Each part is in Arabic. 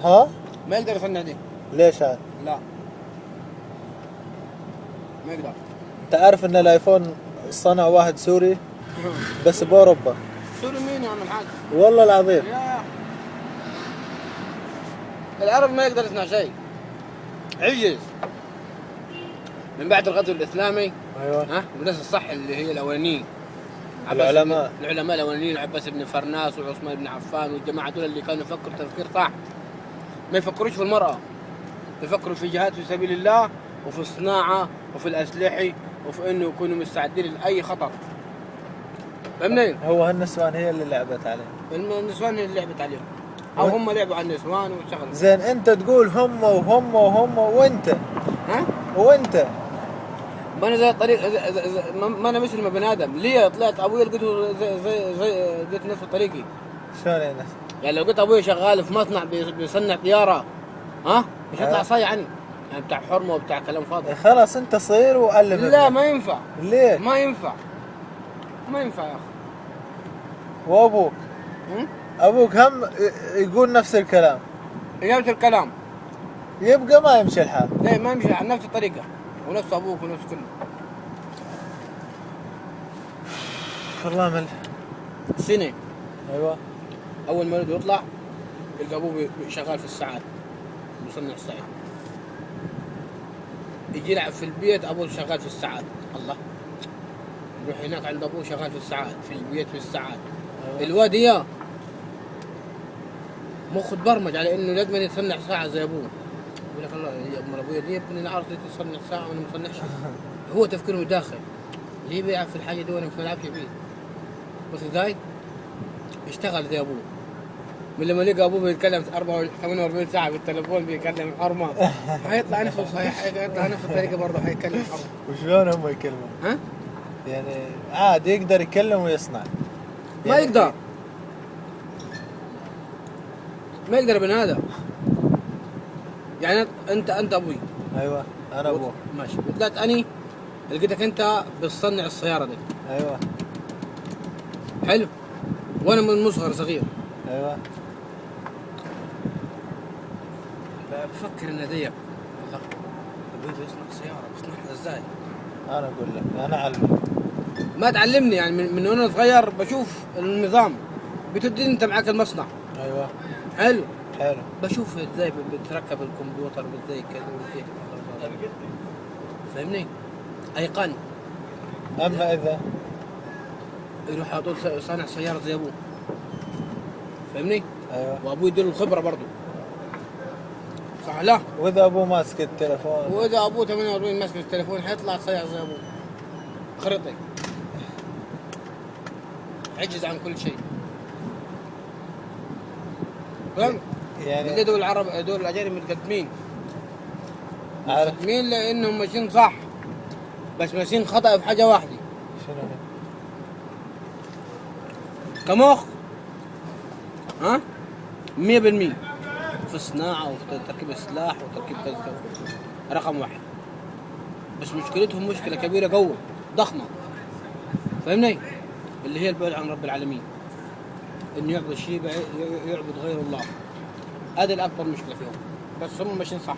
ها؟ ما يقدر يصنع دي. ليش عاد؟ لا ما يقدر. انت عارف ان الايفون صنع واحد سوري بس باوروبا. سوري مين يا عم الحاج؟ والله العظيم. يا العرب ما يقدر يصنع شيء، عجز من بعد الغزو الاسلامي. ايوه. ها والناس الصح اللي هي الاولانيين، العلماء الاولانيين، عباس بن فرناس وعثمان بن عفان والجماعه دول اللي كانوا يفكروا تفكير صح، ما يفكروش في المراه، يفكروا في جهاد في سبيل الله وفي الصناعه وفي الاسلحه وفي انه يكونوا مستعدين لاي خطر. فهمني؟ هو هالنسوان هي اللي لعبت عليه. النسوان اللي لعبت عليهم او هم لعبوا على النسوان وشغلوا. زين انت تقول هم وهم وهم وانت ها؟ وانت ما انا زي الطريق ما انا مثل ما بني ادم. ليه طلعت ابوي لقيته زي لقيت نفس طريقي. شلون يعني؟ يعني لو لقيت ابوي شغال في مصنع بيصنع طياره، ها مش هيطلع صايع عني يعني بتاع حرمه وبتاع كلام فاضي. خلاص انت صغير وعلم. لا ما ينفع. ليه؟ ما ينفع يا اخي. وابوك؟ ابوك هم يقول نفس الكلام. نفس الكلام يبقى ما يمشي الحال. ليه ما يمشي على نفس الطريقه ونفس ابوك ونفس كله. والله مل سنه. ايوه. اول ما ولده يطلع يلقى ابوه شغال في الساعات بيصنع الساعات. يجي يلعب في البيت ابوه شغال في الساعات. الله، يروح هناك عند ابوه شغال في الساعات، في البيت في الساعات. الواد اياه مخه تبرمج على انه لازم يصنع ساعه زي ابوه. يقول لك الله يا ام ابويا دي ابني انا عارف تصنع ساعه وانا ما بصنعش. هو تفكيره داخل ليه بيلعب في الحاجه دي وانا مش بلعبش فيه. بس ازاي؟ يشتغل زي ابوه. من لما لقى ابوه بيتكلم 48 ساعه بالتليفون بيكلم حرمه هيطلع نفسه صحيح، هيطلع نفس الطريقه برضه هيتكلم حرمه. وشلون هم يكلمون؟ ها؟ يعني عادي يقدر يكلم ويصنع. ما يعني يقدر. ما يقدر بني ادم. يعني انت ابوي. ايوه انا ابوك. ماشي. وطلعت اني لقيتك انت بتصنع السياره دي. ايوه. حلو. وانا من مصغر صغير. ايوه. بفكر ان ديك الله ابوي بيصنع سياره، بيصنعها ازاي؟ انا اقول لك انا اعلمك. ما تعلمني يعني من وانا صغير بشوف النظام بتديني انت معاك المصنع. ايوه. حلو. حلو. بشوف ازاي بتركب الكمبيوتر وازاي كذا وازاي كذا. فاهمني؟ ايقن. اما اذا يروح على طول صانع سياره زي ابوه. فاهمني؟ ايوه. وابوي يديله الخبره برضه. صح لا؟ واذا ابوه ماسك التليفون. واذا ابوه 48 ماسك التليفون حيطلع صيع زي ابوه. خرطي. عجز عن كل شيء. فهمت؟ يعني اللي دول العرب دول الاجانب متقدمين. متقدمين لانهم ماشيين صح. بس ماشيين خطأ في حاجه واحده. شنو هي؟ كمخ. ها؟ 100% في الصناعه وفي تركيب السلاح وتركيب كذا رقم واحد. بس مشكلتهم مشكله كبيره قوي ضخمه. فاهمني؟ اللي هي البعد عن رب العالمين. انه يعبد شيء يعبد غير الله. هذه الاكبر مشكله فيهم. بس هم ماشيين صح.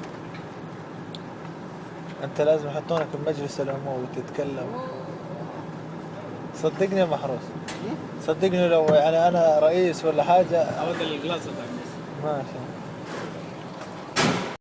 انت لازم يحطونك بمجلس الامور وتتكلم. صدقني يا محروس. صدقني لو يعني انا رئيس ولا حاجه. اود الجلاس ماشي.